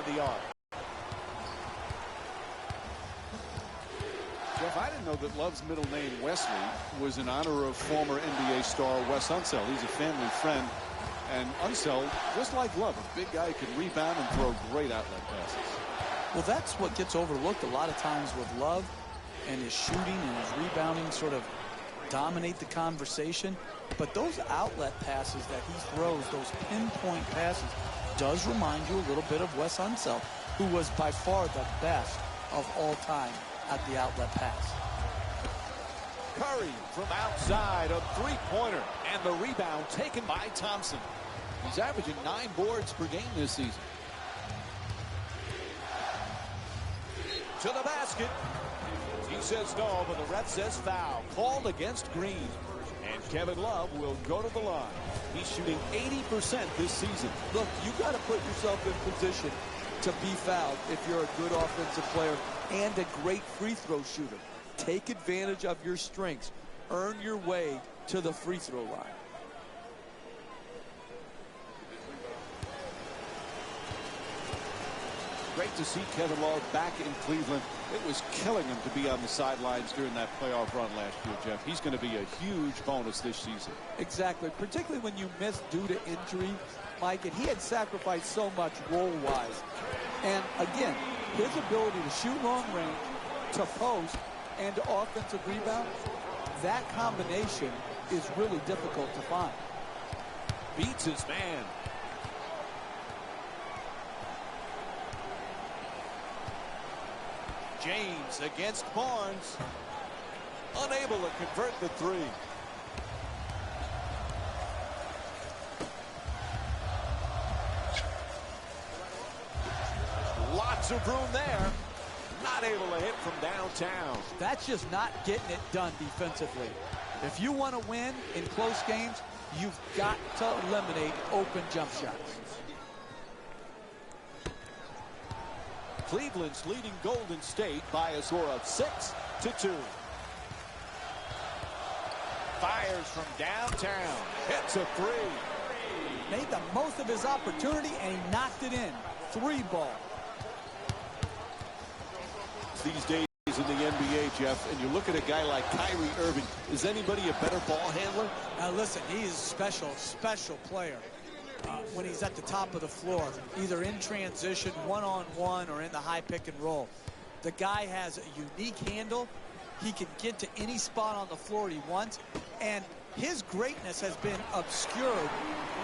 beyond the arc. Jeff, I didn't know that Love's middle name, Wesley, was in honor of former NBA star Wes Unseld. He's a family friend. And Unseld, just like Love, a big guy, can rebound and throw great outlet passes. Well, that's what gets overlooked a lot of times with Love, and his shooting and his rebounding sort of dominate the conversation. But those outlet passes that he throws, those pinpoint passes, does remind you a little bit of Wes Unseld, who was by far the best of all time at the outlet pass. Curry from outside, a three-pointer, and the rebound taken by Thompson. He's averaging 9 boards per game this season. To the basket. He says no, but the ref says foul. Called against Green. And Kevin Love will go to the line. He's shooting 80% this season. Look, you got to put yourself in position to be fouled if you're a good offensive player and a great free throw shooter. Take advantage of your strengths. Earn your way to the free throw line. Great to see Kevin Love back in Cleveland. It was killing him to be on the sidelines during that playoff run last year, Jeff. He's going to be a huge bonus this season. Exactly, particularly when you miss due to injury, Mike, and he had sacrificed so much role-wise. And again, his ability to shoot long range, to post, and to offensive rebound, that combination is really difficult to find. Beats his man. James against Barnes. Unable to convert the three. Lots of room there. Not able to hit from downtown. That's just not getting it done defensively. If you want to win in close games, you've got to eliminate open jump shots. Cleveland's leading Golden State by a score of 6-2. Fires from downtown. Hits a three. Made the most of his opportunity, and he knocked it in. 3-ball. These days in the NBA, Jeff, and you look at a guy like Kyrie Irving, is anybody a better ball handler? Now listen, he's a special player. When he's at the top of the floor, either in transition, one-on-one, or in the high pick and roll. The guy has a unique handle. He can get to any spot on the floor he wants, and his greatness has been obscured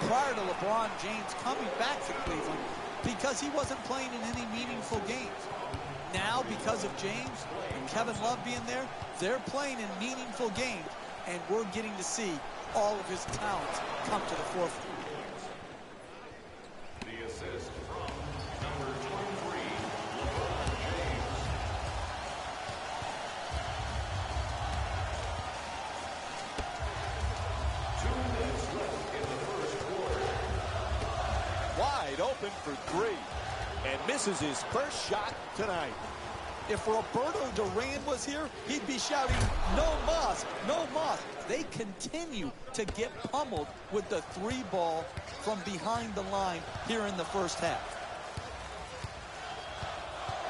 prior to LeBron James coming back to Cleveland because he wasn't playing in any meaningful games. Now, because of James and Kevin Love being there, they're playing in meaningful games, and we're getting to see all of his talents come to the forefront. Open for three and misses his first shot tonight. If Roberto Duran was here, he'd be shouting, no mas, no mas. They continue to get pummeled with the 3-ball from behind the line here in the first half.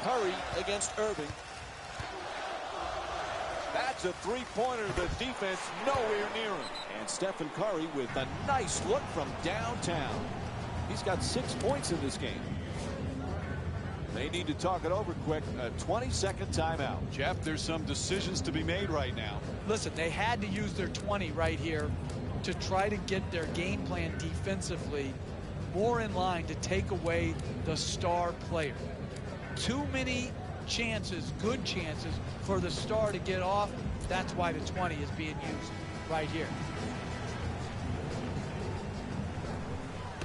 Curry against Irving. That's a three-pointer. The defense nowhere near him. And Stephen Curry with a nice look from downtown. He's got 6 points in this game. They need to talk it over quick. A 20-second timeout. Jeff, there's some decisions to be made right now. Listen, they had to use their 20 right here to try to get their game plan defensively more in line to take away the star player. Too many chances, good chances, for the star to get off. That's why the 20 is being used right here.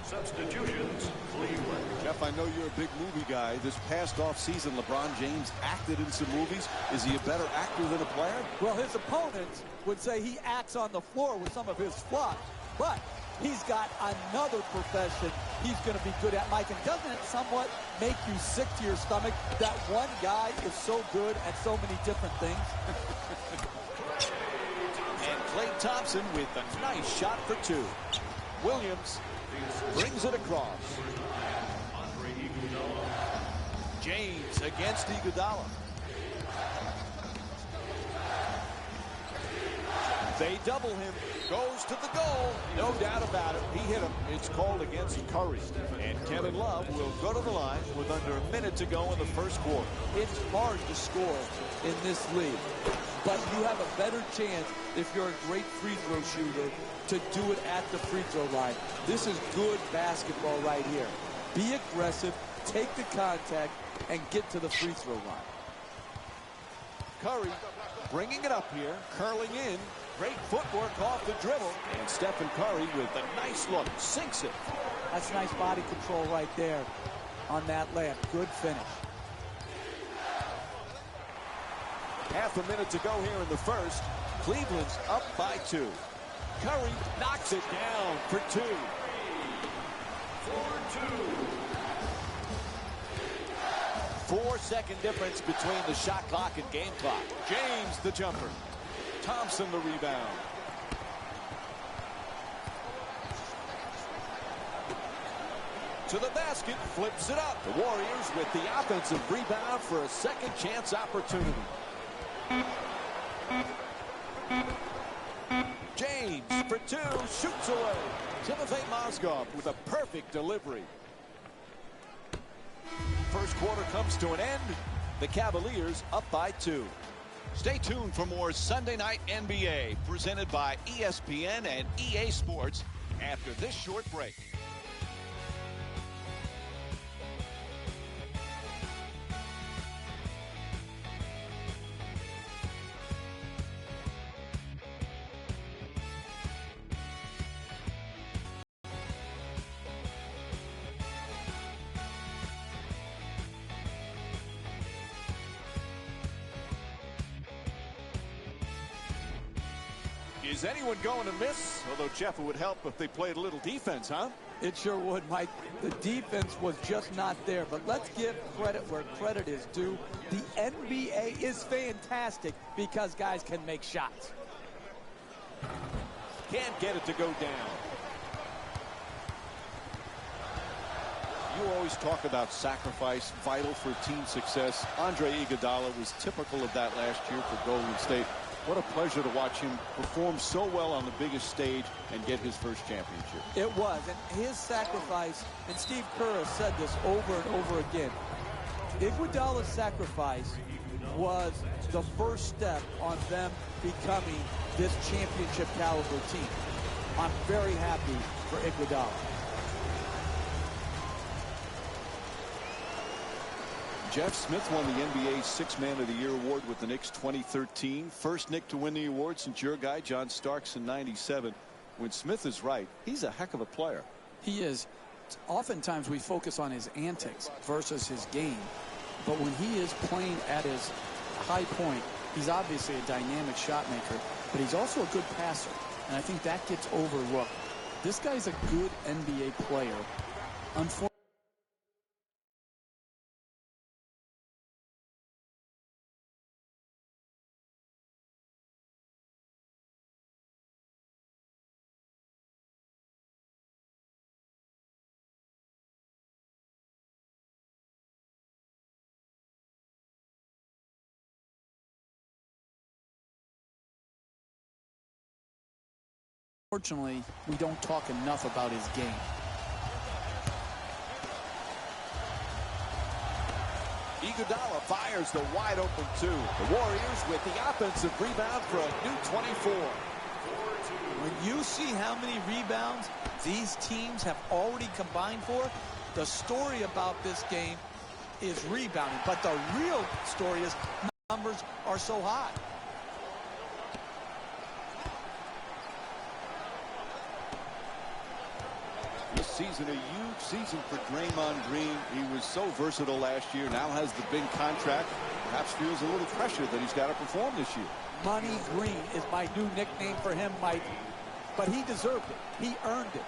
Substitutions, Cleveland. Jeff, I know you're a big movie guy. This past offseason, LeBron James acted in some movies. Is he a better actor than a player? Well, his opponents would say he acts on the floor with some of his flops, but he's got another profession he's going to be good at, Mike. And doesn't it somewhat make you sick to your stomach that one guy is so good at so many different things? And Klay Thompson with a nice shot for two. Williams brings it across. James against Iguodala. They double him. Goes to the goal. No doubt about it. He hit him. It's called against Curry. And Kevin Love will go to the line with under a minute to go in the first quarter. It's hard to score in this league, but you have a better chance if you're a great free throw shooter to do it at the free throw line. This is good basketball right here. Be aggressive, take the contact, and get to the free throw line. Curry bringing it up here, curling in. Great footwork off the dribble. And Stephen Curry with a nice look, sinks it. That's nice body control right there on that layup. Good finish. Half a minute to go here in the first. Cleveland's up by 2. Curry knocks it down for 2. 4-second difference between the shot clock and game clock. James the jumper. Thompson the rebound. To the basket, flips it up. The Warriors with the offensive rebound for a second chance opportunity. James for 2, shoots away. Timothy Mozgov with a perfect delivery. First quarter comes to an end. The Cavaliers up by 2. Stay tuned for more Sunday Night NBA presented by ESPN and EA Sports after this short break. Is anyone going to miss? Although, Jeff, it would help if they played a little defense, huh? It sure would, Mike. The defense was just not there, but let's give credit where credit is due. The NBA is fantastic because guys can make shots. Can't get it to go down. You always talk about sacrifice, vital for team success. Andre Iguodala was typical of that last year for Golden State. What a pleasure to watch him perform so well on the biggest stage and get his first championship. It was, and his sacrifice, and Steve Kerr has said this over and over again, Iguodala's sacrifice was the first step on them becoming this championship caliber team. I'm very happy for Iguodala. Jeff Smith won the NBA's Sixth Man of the Year award with the Knicks 2013. First Knick to win the award since your guy, John Starks, in '97. When Smith is right, he's a heck of a player. He is. Oftentimes we focus on his antics versus his game. But when he is playing at his high point, he's obviously a dynamic shot maker, but he's also a good passer. And I think that gets overlooked. This guy's a good NBA player. Unfortunately, we don't talk enough about his game. Iguodala fires the wide open 2. The Warriors with the offensive rebound for a new 24. When you see how many rebounds these teams have already combined for, the story about this game is rebounding. But the real story is numbers are so high. This season, a huge season for Draymond Green. He was so versatile last year, now has the big contract. Perhaps feels a little pressure that he's got to perform this year. Money Green is my new nickname for him, Mike. But he deserved it. He earned it.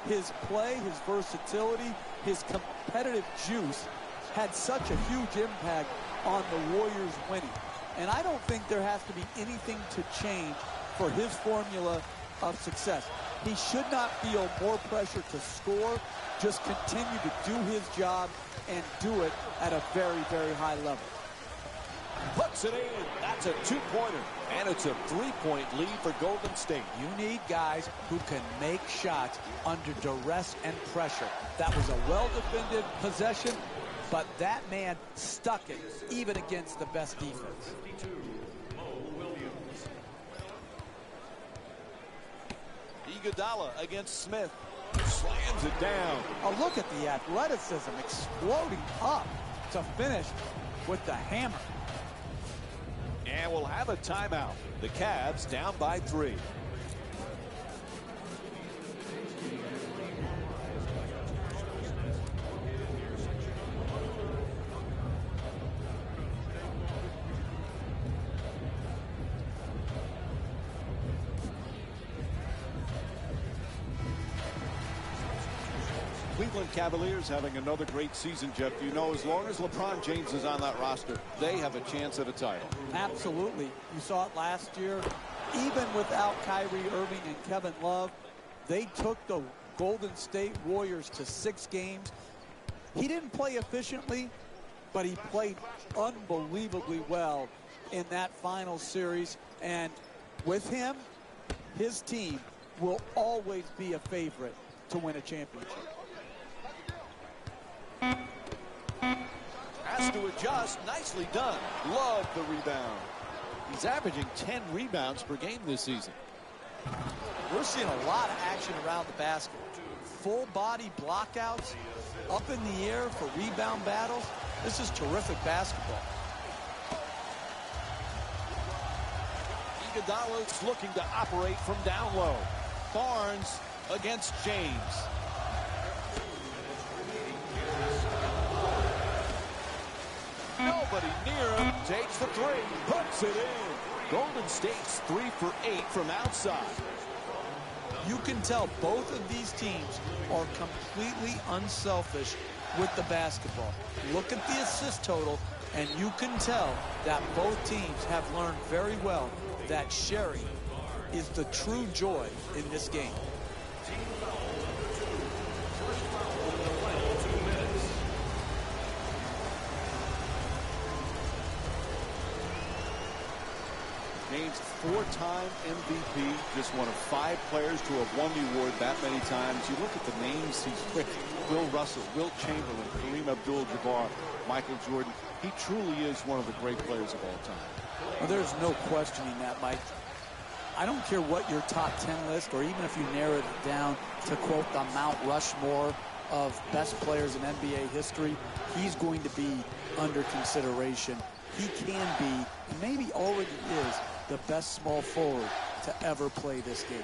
His play, his versatility, his competitive juice had such a huge impact on the Warriors winning. And I don't think there has to be anything to change for his formula of success. He should not feel more pressure to score. Just continue to do his job and do it at a very, very high level. Puts it in. That's a two-pointer. And it's a three-point lead for Golden State. You need guys who can make shots under duress and pressure. That was a well-defended possession, but that man stuck it even against the best defense. Iguodala against Smith. Slams it down. Oh, look at the athleticism exploding up to finish with the hammer. And we'll have a timeout. The Cavs down by 3. Cleveland Cavaliers having another great season, Jeff. You know, as long as LeBron James is on that roster, they have a chance at a title. Absolutely. You saw it last year. Even without Kyrie Irving and Kevin Love, they took the Golden State Warriors to 6 games. He didn't play efficiently, but he played unbelievably well in that final series. And with him, his team will always be a favorite to win a championship. Has to adjust. Nicely done. Love the rebound. He's averaging 10 rebounds per game this season. We're seeing a lot of action around the basket. Full body blockouts, up in the air for rebound battles. This is terrific basketball. Iguodala's looking to operate from down low. Barnes against James. Nobody near him. Takes the 3. Puts it in. Golden State's 3 for 8 from outside. You can tell both of these teams are completely unselfish with the basketball. Look at the assist total, and you can tell that both teams have learned very well that sharing is the true joy in this game. James, 4-time MVP, just one of 5 players to have won the award that many times. You look at the names he's with: Bill Russell, Wilt Chamberlain, Kareem Abdul-Jabbar, Michael Jordan. He truly is one of the great players of all time. Well, there's no questioning that, Mike. I don't care what your top 10 list, or even if you narrowed it down to quote the Mount Rushmore of best players in NBA history, he's going to be under consideration. He can be, and maybe already is, the best small forward to ever play this game.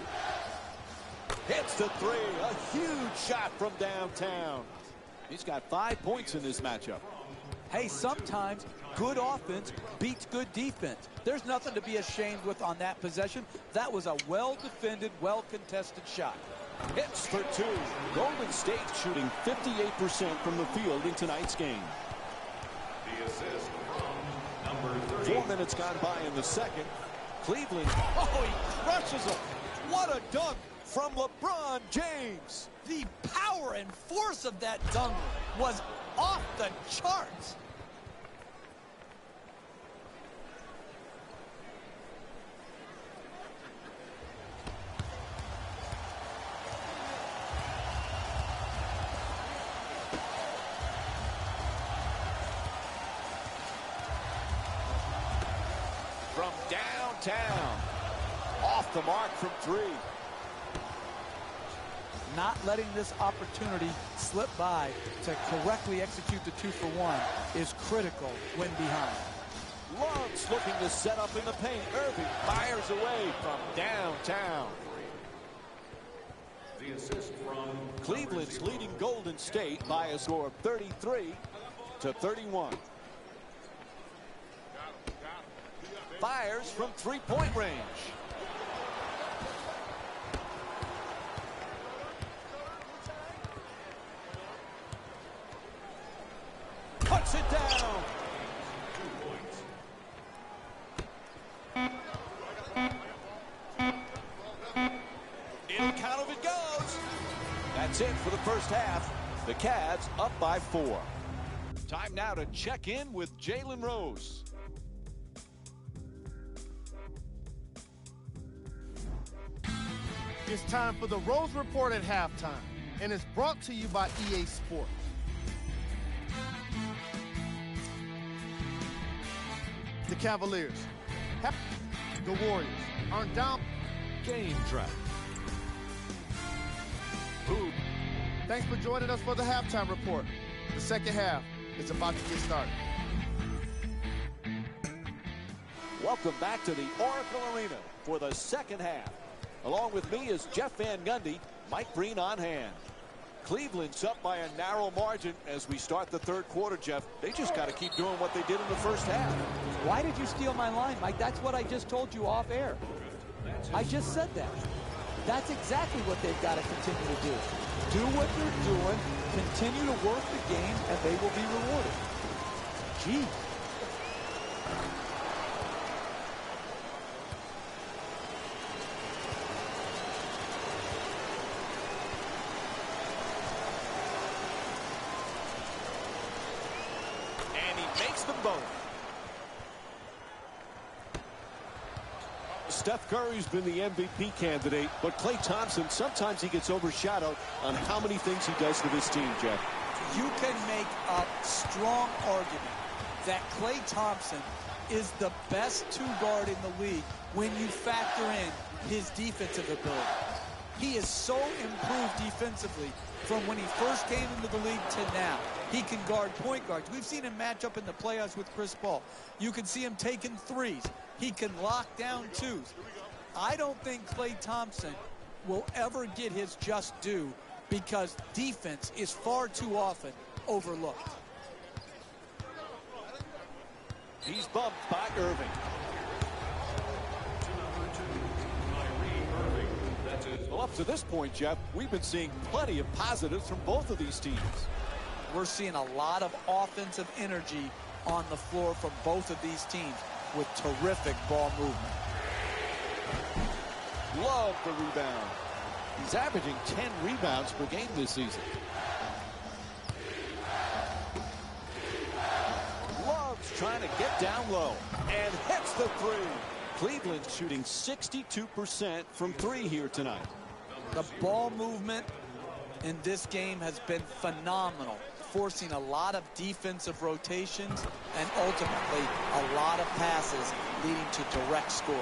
Hits the 3. A huge shot from downtown. He's got 5 points in this matchup. Hey, sometimes good offense beats good defense. There's nothing to be ashamed with on that possession. That was a well-defended, well-contested shot. Hits for 2. Golden State shooting 58% from the field in tonight's game. The assist from number 30. 4 minutes gone by in the second. Cleveland, oh, he crushes him. What a dunk from LeBron James. The power and force of that dunk was off the charts. From downtown. Off the mark from 3. Not letting this opportunity slip by to correctly execute the 2-for-1 is critical when behind. Love's looking to set up in the paint. Irving fires away from downtown. The assist from Cleveland's leading Golden State by a score of 33-31. Fires from 3-point range. Puts it down. 2 points. In count of That's it for the first half. The Cavs up by 4. Time now to check in with Jalen Rose. It's time for the Rose Report at halftime, and it's brought to you by EA Sports. The Cavaliers, the Warriors are down. Game track. Ooh. Thanks for joining us for the halftime report. The second half is about to get started. Welcome back to the Oracle Arena for the second half. Along with me is Jeff Van Gundy, Mike Breen on hand. Cleveland's up by a narrow margin as we start the third quarter, Jeff. They just got to keep doing what they did in the first half. Why did you steal my line, Mike? That's what I just told you off air. I just said that. That's exactly what they've got to continue to do. Do what they're doing, continue to work the game, and they will be rewarded. Gee. And he makes them both. Steph Curry's been the MVP candidate, but Klay Thompson, sometimes he gets overshadowed on how many things he does for this team, Jeff. You can make a strong argument that Klay Thompson is the best two-guard in the league when you factor in his defensive ability. He is so improved defensively from when he first came into the league to now. He can guard point guards. We've seen him match up in the playoffs with Chris Paul. You can see him taking threes. He can lock down twos. I don't think Klay Thompson will ever get his just due because defense is far too often overlooked. He's bumped by Irving. Well, up to this point, Jeff, we've been seeing plenty of positives from both of these teams. We're seeing a lot of offensive energy on the floor from both of these teams with terrific ball movement. Love the rebound. He's averaging 10 rebounds per game this season. Love's trying to get down low and hits the three. Cleveland shooting 62% from three here tonight. The ball movement in this game has been phenomenal, forcing a lot of defensive rotations and ultimately a lot of passes leading to direct scores.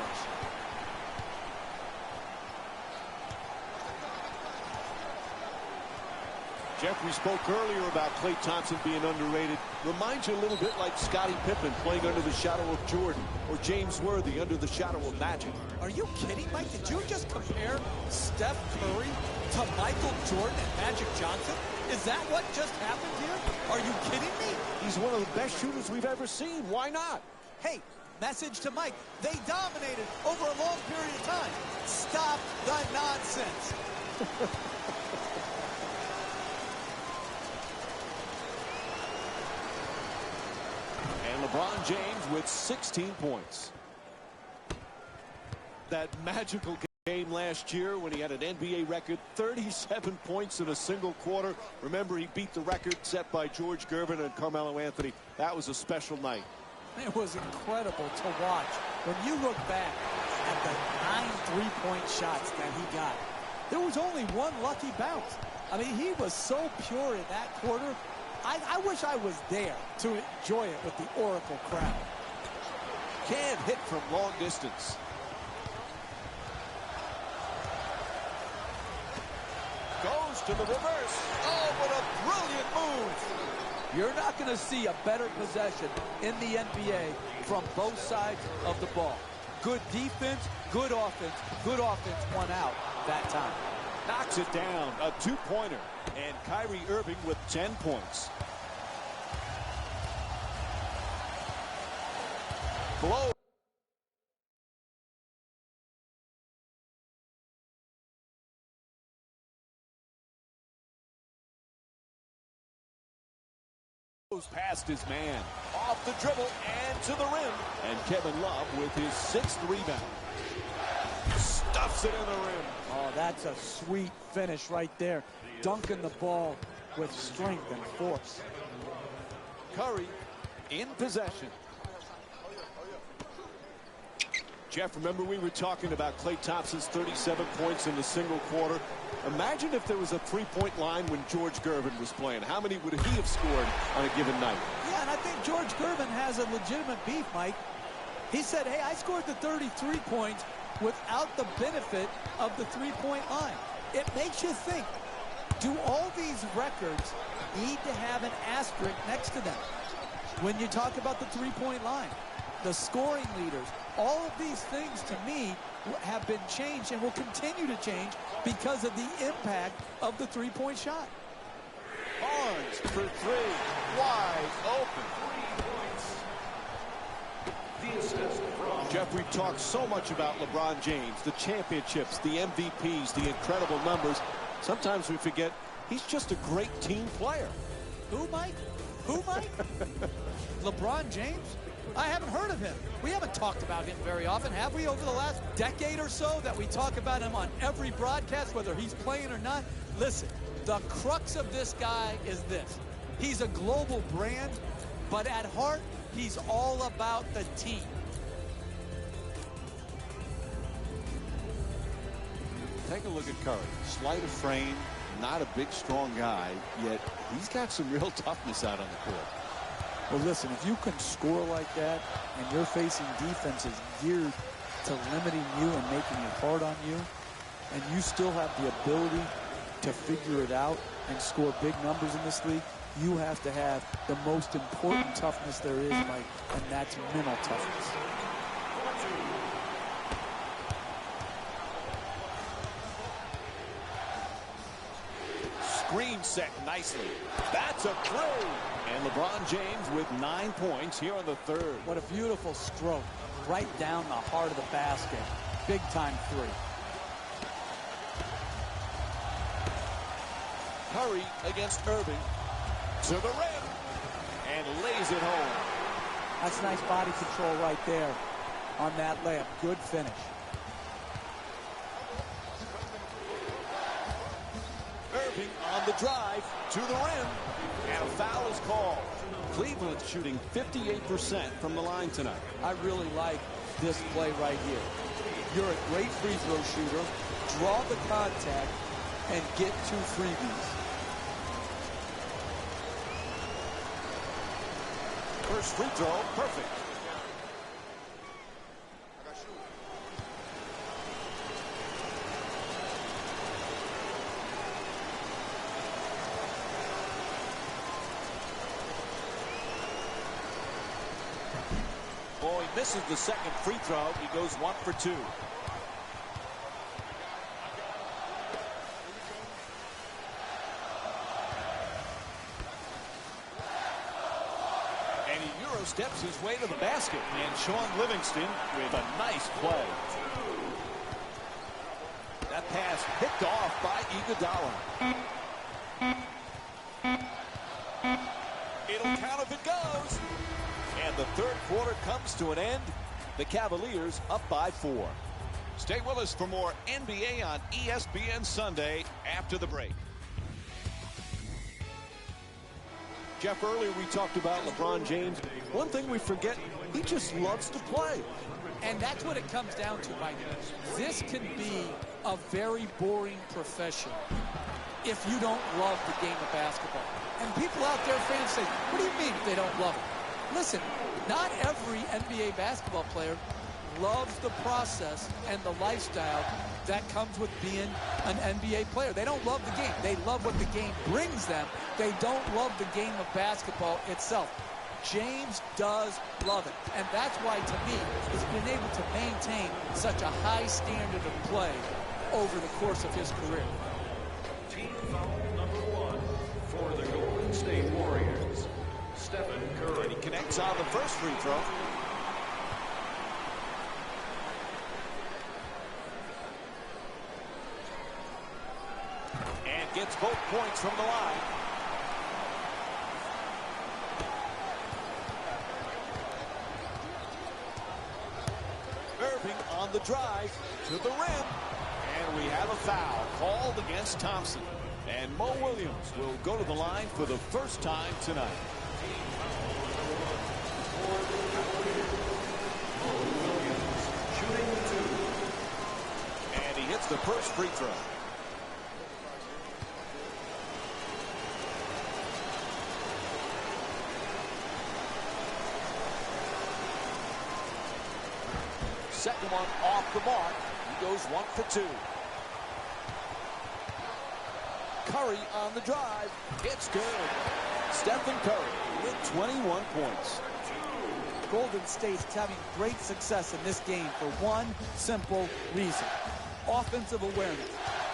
Jeff, we spoke earlier about Klay Thompson being underrated. Reminds you a little bit like Scottie Pippen playing under the shadow of Jordan, or James Worthy under the shadow of Magic. Are you kidding, Mike? Did you just compare Steph Curry to Michael Jordan and Magic Johnson? Is that what just happened here? Are you kidding me? He's one of the best shooters we've ever seen. Why not? Hey, message to Mike. They dominated over a long period of time. Stop the nonsense. And LeBron James with 16 points. That magical game last year when he had an NBA record, 37 points in a single quarter. Remember, he beat the record set by George Gervin and Carmelo Anthony. That was a special night. It was incredible to watch. When you look back at the 9 3-point shots that he got, there was only one lucky bounce. I mean, he was so pure in that quarter. I wish I was there to enjoy it with the Oracle crowd. Can't hit from long distance. Goes to the reverse. Oh, what a brilliant move. You're not going to see a better possession in the NBA from both sides of the ball. Good defense, good offense won out that time. Knocks it down, a two-pointer. And Kyrie Irving with 10 points. Blow. Past his man, off the dribble and to the rim, and Kevin Love with his 6th rebound. Stuffs puts it in the rim. Oh, that's a sweet finish right there. Dunking the ball with strength and force. Curry in possession. Jeff, remember we were talking about Klay Thompson's 37 points in the single quarter. Imagine if there was a three-point line when George Gervin was playing. How many would he have scored on a given night? Yeah, and I think George Gervin has a legitimate beef, Mike. He said, hey, I scored the 33 points without the benefit of the three-point line. It makes you think, do all these records need to have an asterisk next to them? When you talk about the three-point line, the scoring leaders, all of these things to me have been changed and will continue to change because of the impact of the three-point shot. Barnes for three, wide open. Jeff, we've talked so much about LeBron James, the championships, the MVPs, the incredible numbers. Sometimes we forget he's just a great team player. Who, Mike? Who, Mike? LeBron James? I haven't heard of him. We haven't talked about him very often, have we, over the last decade or so, that we talk about him on every broadcast, whether he's playing or not? Listen, the crux of this guy is this. He's a global brand, but at heart, he's all about the team. Take a look at Curry. Slight of frame, not a big, strong guy, yet he's got some real toughness out on the court. Well, listen, if you can score like that and you're facing defenses geared to limiting you and making it hard on you, and you still have the ability to figure it out and score big numbers in this league, you have to have the most important toughness there is, Mike, and that's mental toughness. Screen set nicely. That's a three. And LeBron James with 9 points here in the third. What a beautiful stroke. Right down the heart of the basket. Big time three. Curry against Irving. To the rim. And lays it home. That's nice body control right there on that layup. Good finish. Irving on the drive to the rim. And a foul is called. Cleveland shooting 58% from the line tonight. I really like this play right here. You're a great free throw shooter. Draw the contact and get 2 freebies. First free throw, perfect. Oh, he misses the second free throw. He goes 1 for 2. And he Euro steps his way to the basket. And Sean Livingston with a nice play. That pass picked off by Iguodala. It'll count if it goes. And the third quarter comes to an end. The Cavaliers up by 4. Stay with us for more NBA on ESPN Sunday after the break. Jeff, earlier we talked about LeBron James. One thing we forget, he just loves to play. And that's what it comes down to, Mike. This can be a very boring profession if you don't love the game of basketball. And people out there, fans, say, what do you mean if they don't love it? Listen, not every NBA basketball player loves the process and the lifestyle that comes with being an NBA player. They don't love the game. They love what the game brings them. They don't love the game of basketball itself. James does love it. And that's why, to me, he's been able to maintain such a high standard of play over the course of his career. Team foul number 1 for the Golden State Warriors. Stephen Curry. And he connects on the first free throw. And gets both points from the line. Irving on the drive to the rim. And we have a foul called against Thompson. And Mo Williams will go to the line for the first time tonight. And he hits the first free throw. Second one off the mark. He goes 1 for 2. Curry on the drive. It's good. Stephen Curry with 21 points. Golden State's having great success in this game for one simple reason. Offensive awareness.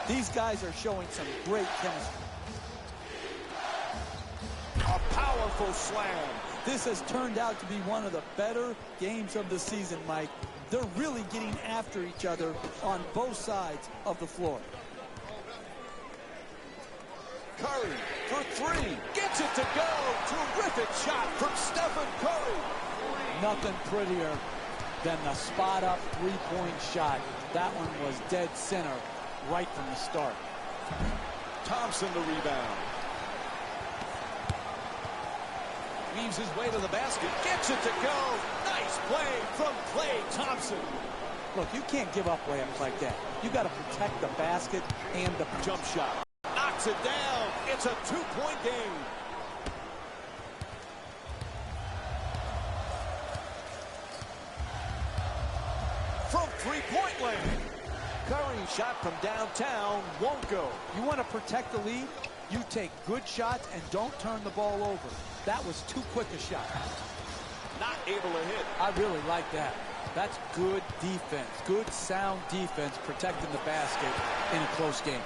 These guys are showing some great chemistry. A powerful slam. This has turned out to be one of the better games of the season, Mike. They're really getting after each other on both sides of the floor. Curry for 3. Gets it to go. Terrific shot from Stephen Curry. Nothing prettier than the spot-up three-point shot. That one was dead center right from the start. Thompson the rebound. Weaves his way to the basket. Gets it to go. Nice play from Klay Thompson. Look, you can't give up layups like that. You got to protect the basket and the Jump shot. Knocks it down. It's a 2-point game. From three-point land. Curry shot from downtown won't go. You want to protect the lead? You take good shots and don't turn the ball over. That was too quick a shot. Not able to hit. I really like that. That's good defense. Good, sound defense protecting the basket in a close game.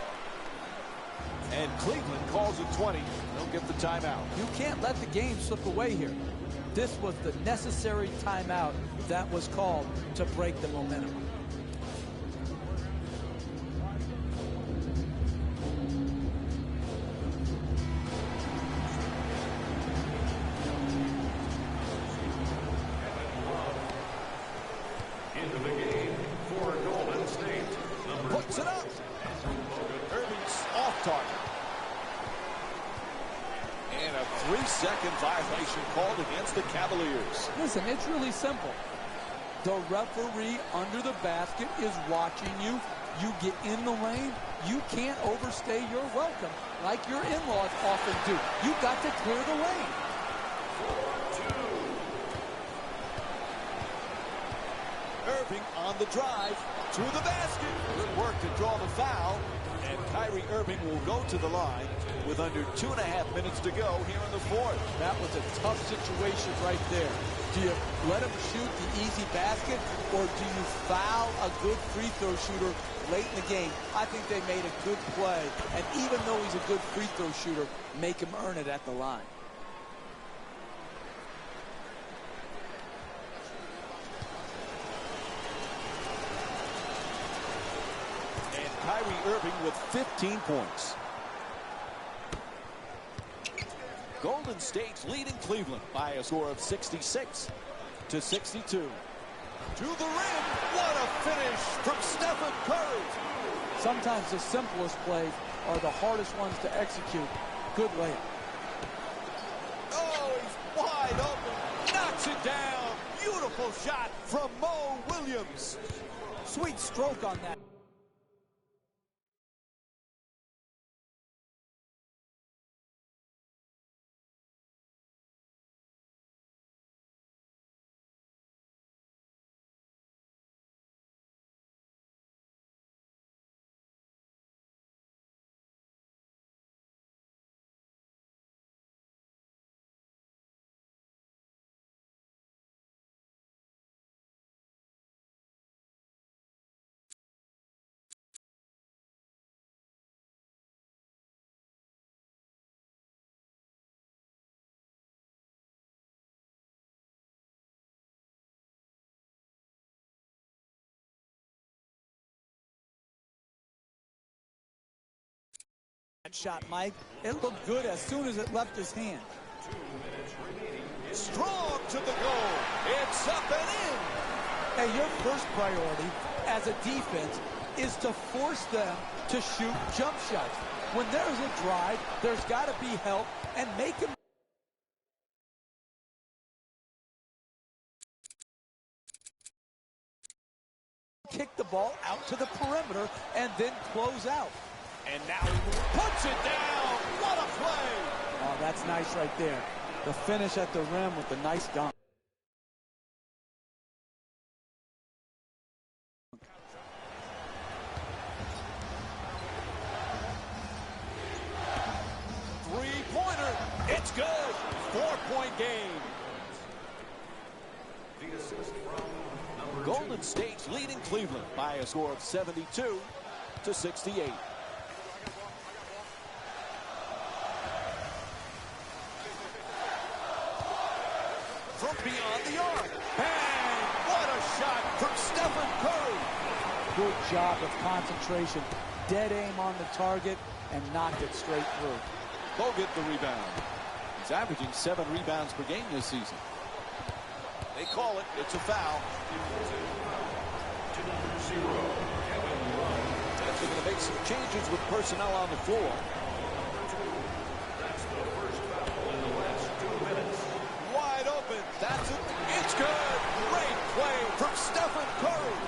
And Cleveland calls it 20. They'll get the timeout. You can't let the game slip away here. This was the necessary timeout that was called to break the momentum. Into the game for Golden State. Puts it up. Irving's off target. And a 3-second violation called against the Cavaliers. Listen, it's really simple. The referee under the basket is watching you. You get in the lane. You can't overstay your welcome like your in-laws often do. You got to clear the lane. Irving on the drive to the basket. Good work to draw the foul. And Kyrie Irving will go to the line with under 2.5 minutes to go here in the fourth. That was a tough situation right there. Do you let him shoot the easy basket, or do you foul a good free throw shooter late in the game? I think they made a good play, and even though he's a good free throw shooter, make him earn it at the line. Kyrie Irving with 15 points. Golden State's leading Cleveland by a score of 66-62. To the rim. What a finish from Stephen Curry. Sometimes the simplest plays are the hardest ones to execute. Good layup. Oh, he's wide open. Knocks it down. Beautiful shot from Mo Williams. Sweet stroke on that. Shot, Mike. It looked good as soon as it left his hand. Strong to the goal. It's up and in. Hey, your first priority as a defense is to force them to shoot jump shots. When there's a drive, there's got to be help, and make them kick the ball out to the perimeter and then close out. And now he puts it down. What a play! Oh, that's nice right there. The finish at the rim with the nice dunk. Three-pointer. It's good. 4-point game. The assist from number Golden State's leading Cleveland by a score of 72-68. From beyond the arc. Bang! What a shot from Stephen Curry. Good job of concentration. Dead aim on the target and knocked it straight through. Bogut the rebound. He's averaging 7 rebounds per game this season. They call it. It's a foul. to number 0, Kevin Love. They're going to make some changes with personnel on the floor. That's the first foul in the last 2 minutes. Wide open. That's it. It's good. Great play from Stephen Curry.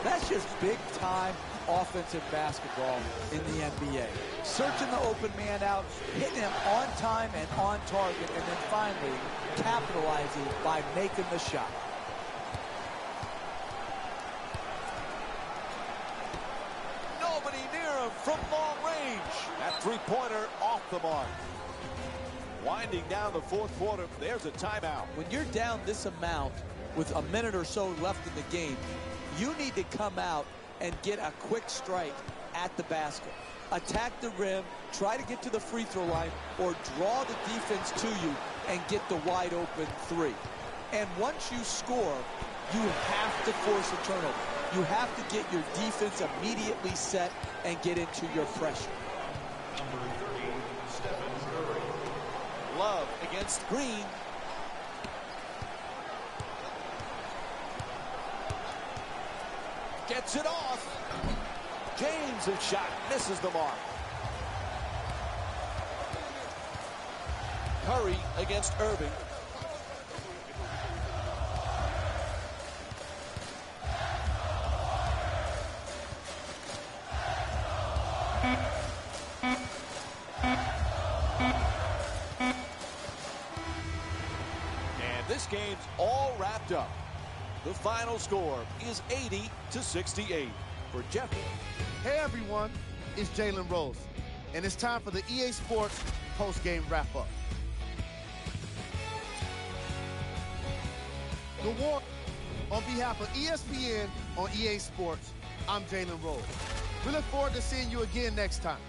That's just big-time offensive basketball in the NBA. Searching the open man out, hitting him on time and on target, and then finally capitalizing by making the shot. Nobody near him from long range. That three-pointer off the mark. Winding down the fourth quarter, there's a timeout. When you're down this amount with a minute or so left in the game, you need to come out and get a quick strike at the basket. Attack the rim, try to get to the free throw line, or draw the defense to you and get the wide open three. And once you score, you have to force a turnover. You have to get your defense immediately set and get into your pressure. Number 30, Stephen Curry. Love against Green. Gets it off. James' shot misses the mark. Curry against Irving. And this game's all wrapped up. The final score is 80-68 for Jeff. Hey everyone, it's Jalen Rose, and it's time for the EA Sports post-game wrap-up. The war. On behalf of ESPN on EA Sports, I'm Jalen Rose. We look forward to seeing you again next time.